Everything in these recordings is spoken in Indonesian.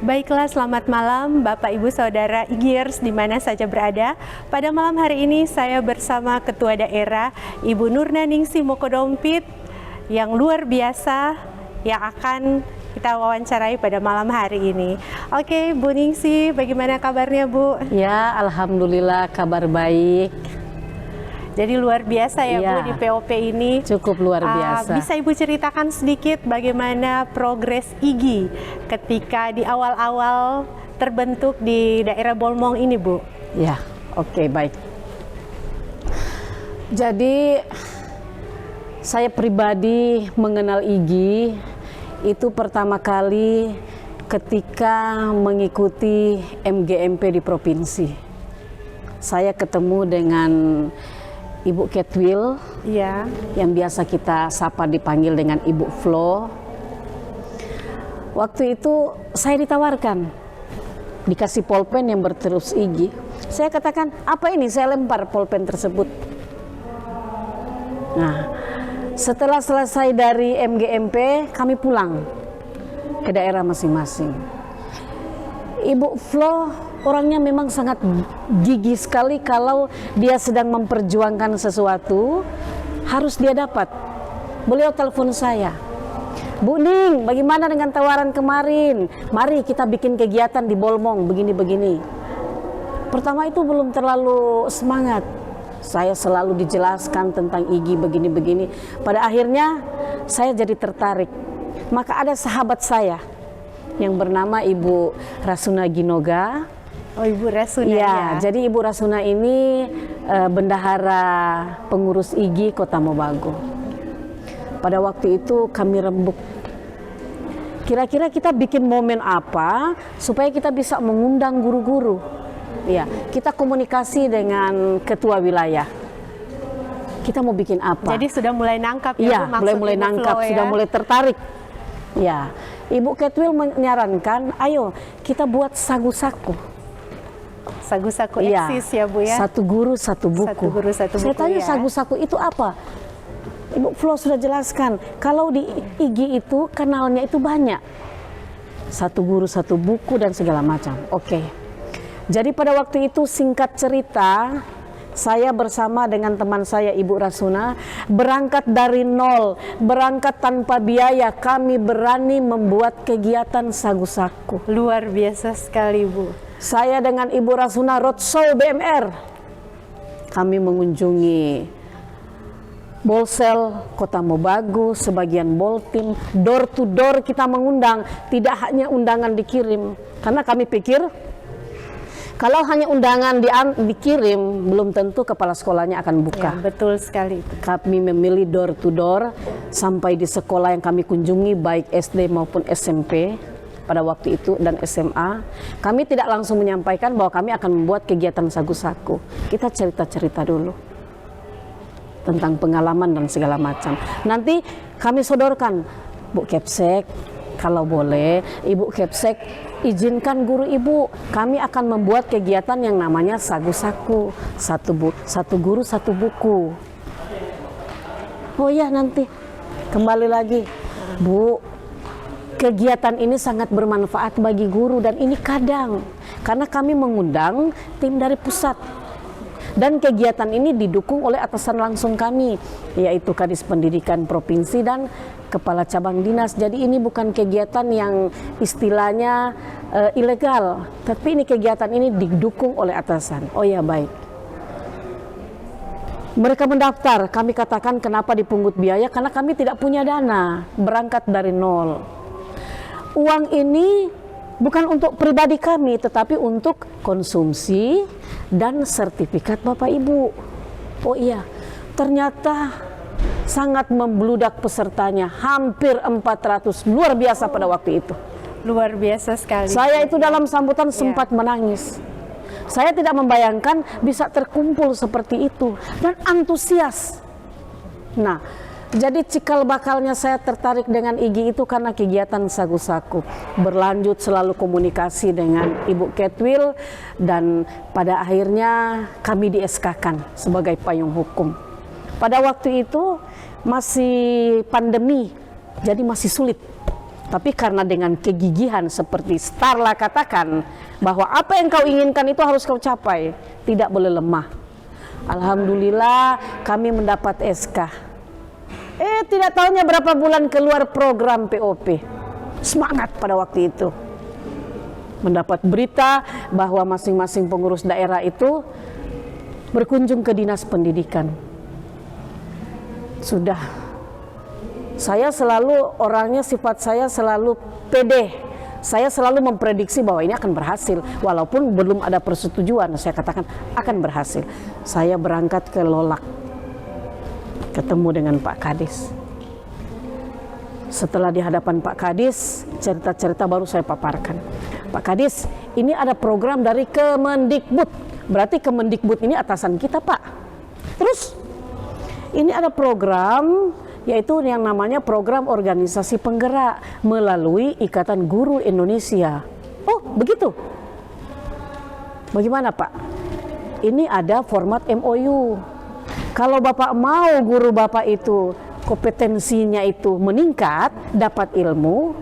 Baiklah, selamat malam Bapak Ibu Saudara IGIers di mana saja berada. Pada malam hari ini saya bersama Ketua Daerah Ibu Nurnaningsih Mokodompit yang luar biasa yang akan kita wawancarai pada malam hari ini. Oke, Bu Ningsih, bagaimana kabarnya Bu? Ya, alhamdulillah kabar baik. Jadi luar biasa ya, Bu, di POP ini. Cukup luar biasa. Bisa Ibu ceritakan sedikit bagaimana progres IGI ketika di awal-awal terbentuk di daerah Bolmong ini, Bu? Ya, oke, baik. Jadi saya pribadi mengenal IGI itu pertama kali ketika mengikuti MGMP di provinsi. Saya ketemu dengan Ibu Ketwil, ya, yang biasa kita sapa dipanggil dengan Ibu Flo. Waktu itu saya ditawarkan, dikasih pulpen yang berterus IGI. Saya katakan, apa ini? Saya lempar pulpen tersebut. Nah, setelah selesai dari MGMP, kami pulang ke daerah masing-masing. Ibu Flo orangnya memang sangat gigih sekali kalau dia sedang memperjuangkan sesuatu, harus dia dapat. Beliau telepon saya, Bu Ning, bagaimana dengan tawaran kemarin? Mari kita bikin kegiatan di Bolmong, begini-begini. Pertama itu belum terlalu semangat. Saya selalu dijelaskan tentang IGI begini-begini. Pada akhirnya saya jadi tertarik. Maka ada sahabat saya yang bernama Ibu Rasuna Ginoga. Oh, Ibu Rasuna. Ya, jadi Ibu Rasuna ini bendahara pengurus IGI Kota Mobagu. Pada waktu itu kami rembuk, kira-kira kita bikin momen apa supaya kita bisa mengundang guru-guru. Ya, kita komunikasi dengan ketua wilayah. Kita mau bikin apa? Jadi sudah mulai nangkap ya, Bu, mulai nangkap, sudah mulai tertarik. Ya, Ibu Ketwil menyarankan, ayo kita buat sagu-saku. Sagu-saku eksis ya Bu ya. Satu guru satu buku. Satu guru satu buku. Saya tanya ya. sagu-saku itu apa? Ibu Flo sudah jelaskan. Kalau di IGI itu kanalnya itu banyak. Satu guru satu buku dan segala macam. Oke. Jadi pada waktu itu singkat cerita, saya bersama dengan teman saya Ibu Rasuna berangkat dari nol, berangkat tanpa biaya. Kami berani membuat kegiatan sagu-saku. Luar biasa sekali Bu. Saya dengan Ibu Rasuna roadshow BMR. Kami mengunjungi Bolsel, Kota Mobagu, sebagian Boltim, door to door kita mengundang, tidak hanya undangan dikirim. Karena kami pikir kalau hanya undangan dikirim, belum tentu kepala sekolahnya akan buka. Ya, betul sekali. Kami memilih door to door sampai di sekolah yang kami kunjungi, baik SD maupun SMP. Pada waktu itu dan SMA, kami tidak langsung menyampaikan bahwa kami akan membuat kegiatan sagu-saku. Kita cerita-cerita dulu tentang pengalaman dan segala macam. Nanti kami sodorkan, Bu Kepsek, kalau boleh, Ibu Kepsek izinkan guru Ibu, kami akan membuat kegiatan yang namanya sagu-saku, satu guru satu buku. Oh ya, nanti kembali lagi, Bu. Kegiatan ini sangat bermanfaat bagi guru dan ini kadang karena kami mengundang tim dari pusat dan kegiatan ini didukung oleh atasan langsung kami, yaitu Kadis Pendidikan Provinsi dan Kepala Cabang Dinas. Jadi ini bukan kegiatan yang istilahnya ilegal, tapi ini kegiatan ini didukung oleh atasan. Oh ya, baik. Mereka mendaftar, kami katakan kenapa dipungut biaya, karena kami tidak punya dana, berangkat dari nol. Uang ini bukan untuk pribadi kami, tetapi untuk konsumsi dan sertifikat Bapak Ibu. Oh iya, ternyata sangat membludak pesertanya, hampir 400, luar biasa pada waktu itu. Luar biasa sekali. Saya itu dalam sambutan sempat menangis. Saya tidak membayangkan bisa terkumpul seperti itu dan antusias. Nah, jadi cikal bakalnya saya tertarik dengan IGI itu karena kegiatan sagu-saku. Berlanjut selalu komunikasi dengan Ibu Ketwil dan pada akhirnya kami di SK-kan sebagai payung hukum. Pada waktu itu masih pandemi, jadi masih sulit. Tapi karena dengan kegigihan seperti Starla katakan bahwa apa yang kau inginkan itu harus kau capai, tidak boleh lemah. Alhamdulillah kami mendapat SK. Tidak tahunya berapa bulan keluar program POP. Semangat pada waktu itu. Mendapat berita bahwa masing-masing pengurus daerah itu berkunjung ke dinas pendidikan. Sudah. Saya selalu orangnya, sifat saya selalu pede. Saya selalu memprediksi bahwa ini akan berhasil. Walaupun belum ada persetujuan, saya katakan akan berhasil. Saya berangkat ke Lolak. Ketemu dengan Pak Kadis. Setelah di hadapan Pak Kadis, cerita-cerita baru saya paparkan. Pak Kadis, ini ada program dari Kemendikbud. Berarti Kemendikbud ini atasan kita, Pak. Terus, ini ada program, yaitu yang namanya program organisasi penggerak melalui Ikatan Guru Indonesia. Oh, begitu. Bagaimana, Pak? Ini ada format MOU. Kalau Bapak mau guru Bapak itu kompetensinya itu meningkat, dapat ilmu,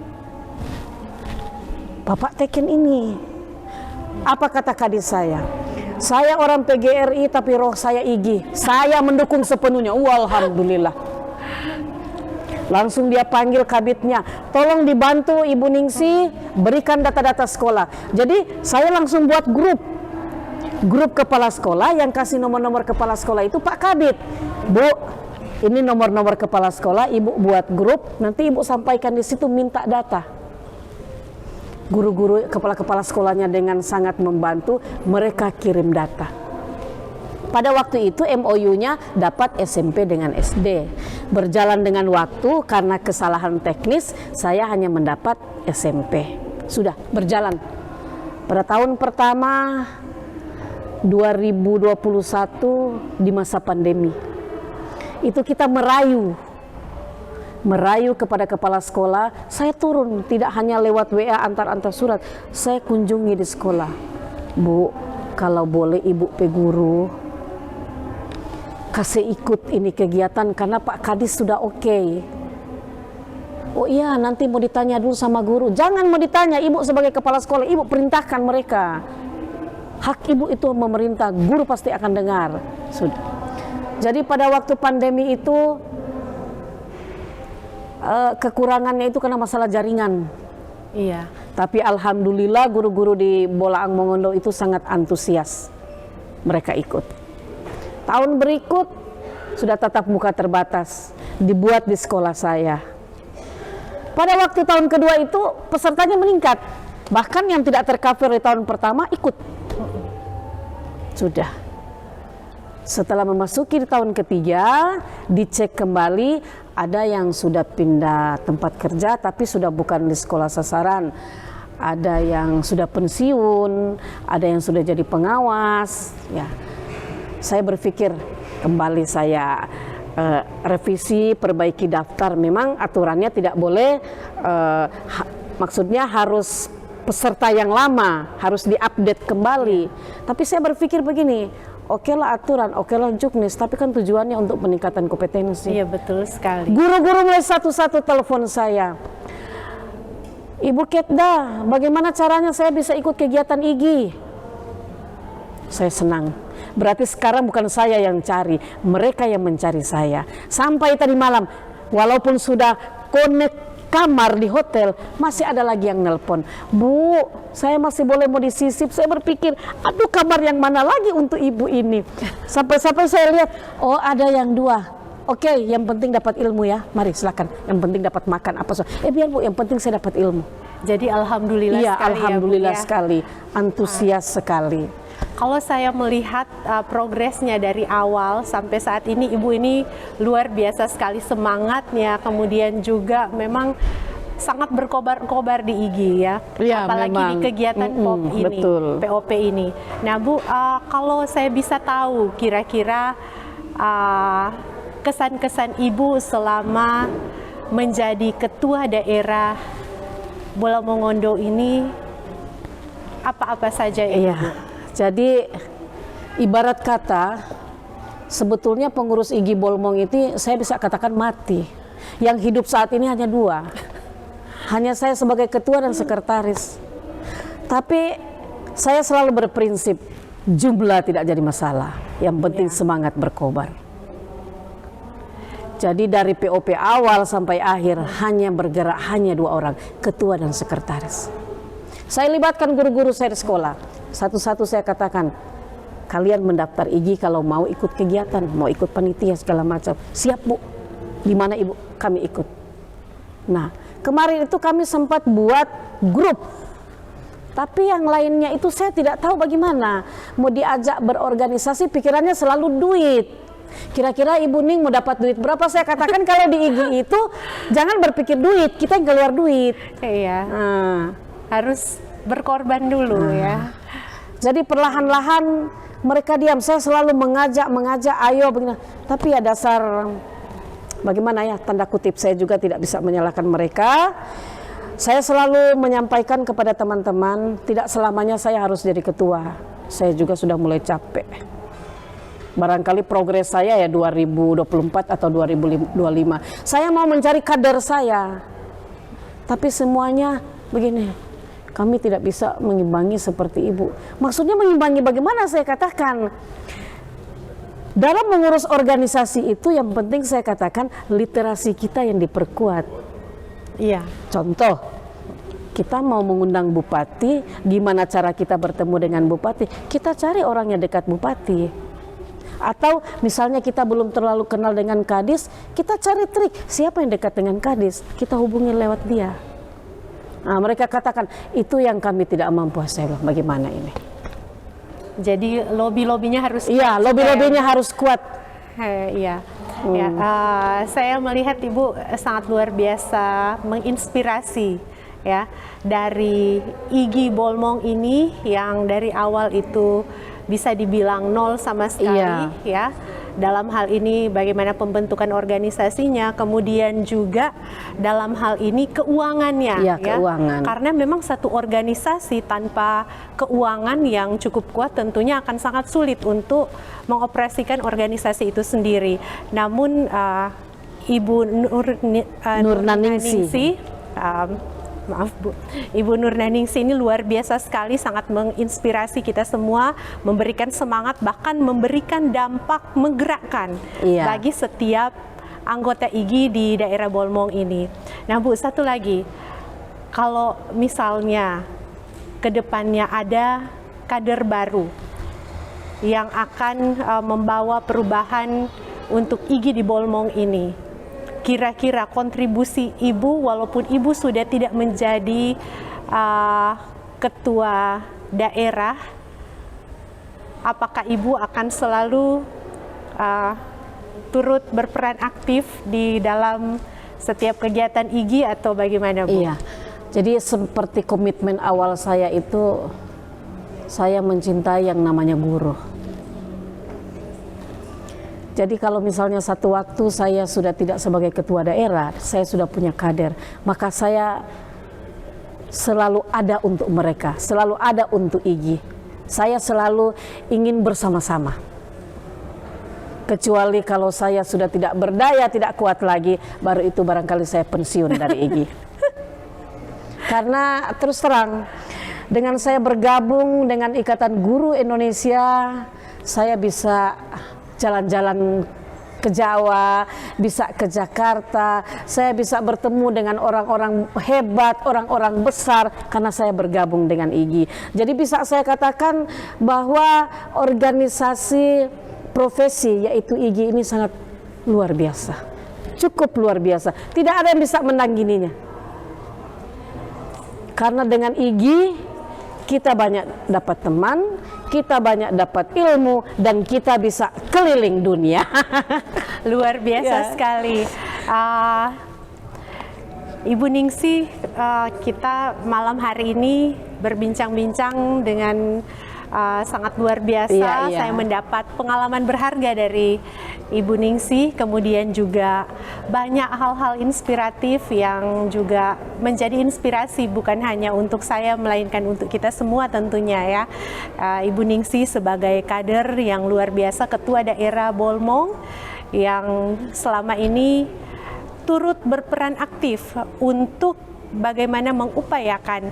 Bapak teken ini. Apa kata Kadis saya? Saya orang PGRI tapi roh saya IGI. Saya mendukung sepenuhnya. Alhamdulillah. Langsung dia panggil kabitnya, tolong dibantu Ibu Ningsi berikan data-data sekolah. Jadi saya langsung buat grup kepala sekolah, yang kasih nomor-nomor kepala sekolah itu Pak Kabit. Bu, ini nomor-nomor kepala sekolah, Ibu buat grup, nanti Ibu sampaikan di situ, minta data. Guru-guru kepala-kepala sekolahnya dengan sangat membantu, mereka kirim data. Pada waktu itu MOU-nya dapat SMP dengan SD. Berjalan dengan waktu karena kesalahan teknis, saya hanya mendapat SMP. Sudah berjalan. Pada tahun pertama 2021 di masa pandemi, itu kita merayu kepada kepala sekolah. Saya turun, tidak hanya lewat WA antar surat, saya kunjungi di sekolah. Bu, kalau boleh Ibu P Guru kasih ikut ini kegiatan karena Pak Kadis sudah oke. Oh iya, nanti mau ditanya dulu sama guru. Jangan mau ditanya, Ibu sebagai kepala sekolah, Ibu perintahkan mereka. Hak Ibu itu memerintah, guru pasti akan dengar. Sudah. Jadi pada waktu pandemi itu kekurangannya itu karena masalah jaringan. Iya. Tapi alhamdulillah guru-guru di Bolaang Mongondo itu sangat antusias. Mereka ikut. Tahun berikut sudah tatap muka terbatas dibuat di sekolah saya. Pada waktu tahun kedua itu pesertanya meningkat. Bahkan yang tidak tercover di tahun pertama ikut. Sudah. Setelah memasuki di tahun ketiga, dicek kembali, ada yang sudah pindah tempat kerja tapi sudah bukan di sekolah sasaran. Ada yang sudah pensiun, ada yang sudah jadi pengawas, ya. Saya berpikir kembali saya revisi, perbaiki daftar. Memang aturannya tidak boleh, maksudnya harus peserta yang lama, harus diupdate kembali. Tapi saya berpikir begini, oke lah aturan, oke lah juknis, tapi kan tujuannya untuk peningkatan kompetensi. Iya, betul sekali. Guru-guru mulai satu-satu telepon saya. Ibu Ketda, bagaimana caranya saya bisa ikut kegiatan IGI? Saya senang. Berarti sekarang bukan saya yang cari, mereka yang mencari saya. Sampai tadi malam, walaupun sudah connect kamar di hotel, masih ada lagi yang nelpon. Bu, saya masih boleh mau disisip. Saya berpikir, aduh kamar yang mana lagi untuk ibu ini. Sampai-sampai saya lihat, oh ada yang dua. Oke, yang penting dapat ilmu ya. Mari silakan. Yang penting dapat makan apa so. Biar Bu, yang penting saya dapat ilmu. Jadi alhamdulillah iya, sekali alhamdulillah ya, Bu, ya. sekali. Antusias sekali. Kalau saya melihat progresnya dari awal sampai saat ini, Ibu ini luar biasa sekali semangatnya, kemudian juga memang sangat berkobar-kobar di IGI ya, ya apalagi memang. Di kegiatan POP ini, betul. POP ini. Nah Bu, kalau saya bisa tahu kira-kira kesan-kesan Ibu selama menjadi ketua daerah Bola Mongondo ini, apa-apa saja ya, iya. Ibu? Jadi ibarat kata sebetulnya pengurus IGI Bolmong itu saya bisa katakan mati. Yang hidup saat ini hanya dua. hanya saya sebagai ketua dan sekretaris. Tapi saya selalu berprinsip jumlah tidak jadi masalah, yang penting semangat berkobar. Jadi dari POP awal sampai akhir hanya bergerak hanya 2 orang, ketua dan sekretaris. Saya libatkan guru-guru saya di sekolah. Satu-satu saya katakan, kalian mendaftar IGI kalau mau ikut kegiatan, mau ikut panitia segala macam. Siap Bu, di mana Ibu? Kami ikut. Nah, kemarin itu kami sempat buat grup. Tapi yang lainnya itu saya tidak tahu bagaimana. Mau diajak berorganisasi pikirannya selalu duit. Kira-kira Ibu Ning mau dapat duit berapa? Saya katakan kalau di IGI itu jangan berpikir duit, kita yang keluar duit. Iya. Harus berkorban dulu ya. Jadi perlahan-lahan mereka diam. Saya selalu mengajak, ayo begini. Tapi ya dasar bagaimana ya, tanda kutip, saya juga tidak bisa menyalahkan mereka. Saya selalu menyampaikan kepada teman-teman, tidak selamanya saya harus jadi ketua. Saya juga sudah mulai capek. Barangkali progres saya ya 2024 atau 2025. Saya mau mencari kader saya. Tapi semuanya begini, kami tidak bisa mengimbangi seperti Ibu. Maksudnya mengimbangi bagaimana saya katakan? Dalam mengurus organisasi itu yang penting saya katakan literasi kita yang diperkuat. Iya. Contoh, kita mau mengundang bupati, gimana cara kita bertemu dengan bupati? Kita cari orang yang dekat bupati. Atau misalnya kita belum terlalu kenal dengan kadis, kita cari trik, siapa yang dekat dengan kadis? Kita hubungi lewat dia. Nah, mereka katakan, itu yang kami tidak mampu. Saya bilang, bagaimana ini? Jadi lobby-lobbynya harus kuat. Iya, lobby-lobbynya harus kuat. Iya. Ya, saya melihat Ibu sangat luar biasa menginspirasi ya dari IGI Bolmong ini yang dari awal itu bisa dibilang nol sama sekali ya. Dalam hal ini bagaimana pembentukan organisasinya, kemudian juga dalam hal ini keuangannya ya. Keuangan. Karena memang satu organisasi tanpa keuangan yang cukup kuat tentunya akan sangat sulit untuk mengoperasikan organisasi itu sendiri. Namun Ibu Nurnaningsi, maaf Bu, Ibu Nurnaningsi ini luar biasa sekali, sangat menginspirasi kita semua, memberikan semangat, bahkan memberikan dampak menggerakkan bagi setiap anggota IGI di daerah Bolmong ini. Nah Bu, satu lagi, kalau misalnya kedepannya ada kader baru yang akan membawa perubahan untuk IGI di Bolmong ini, kira-kira kontribusi Ibu, walaupun Ibu sudah tidak menjadi ketua daerah, apakah Ibu akan selalu turut berperan aktif di dalam setiap kegiatan IGI atau bagaimana Bu? Iya, jadi seperti komitmen awal saya itu, saya mencintai yang namanya guru. Jadi kalau misalnya satu waktu saya sudah tidak sebagai ketua daerah, saya sudah punya kader, maka saya selalu ada untuk mereka, selalu ada untuk IGI. Saya selalu ingin bersama-sama. Kecuali kalau saya sudah tidak berdaya, tidak kuat lagi, baru itu barangkali saya pensiun dari IGI. Karena terus terang, dengan saya bergabung dengan Ikatan Guru Indonesia, saya bisa jalan-jalan ke Jawa, bisa ke Jakarta, saya bisa bertemu dengan orang-orang hebat, orang-orang besar karena saya bergabung dengan IGI. Jadi bisa saya katakan bahwa organisasi profesi yaitu IGI ini sangat luar biasa, cukup luar biasa. Tidak ada yang bisa menandinginya. Karena dengan IGI kita banyak dapat teman, kita banyak dapat ilmu, dan kita bisa keliling dunia. Luar biasa sekali. Ibu Ningsi, kita malam hari ini berbincang-bincang dengan sangat luar biasa. Saya mendapat pengalaman berharga dari Ibu Ningsi, kemudian juga banyak hal-hal inspiratif yang juga menjadi inspirasi bukan hanya untuk saya melainkan untuk kita semua tentunya ya. Ibu Ningsi sebagai kader yang luar biasa, ketua daerah Bolmong yang selama ini turut berperan aktif untuk bagaimana mengupayakan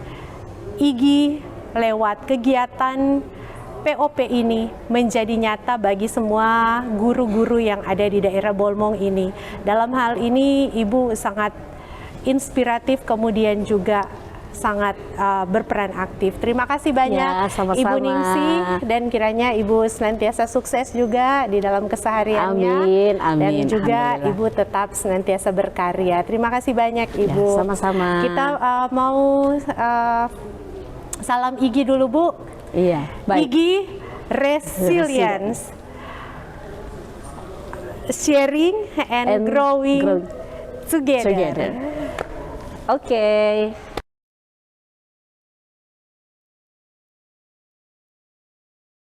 IGI lewat kegiatan POP ini menjadi nyata bagi semua guru-guru yang ada di daerah Bolmong ini. Dalam hal ini Ibu sangat inspiratif, kemudian juga sangat berperan aktif. Terima kasih banyak Ya, sama-sama. Ibu Ningsih, dan kiranya Ibu senantiasa sukses juga di dalam kesehariannya. Amin, amin. Dan juga Alhamdulillah. Ibu tetap senantiasa berkarya. Terima kasih banyak Ibu. Ya, sama-sama. Kita mau salam IGI dulu Bu. Iya, baik. IGI Resilience, sharing and growing together. Oke.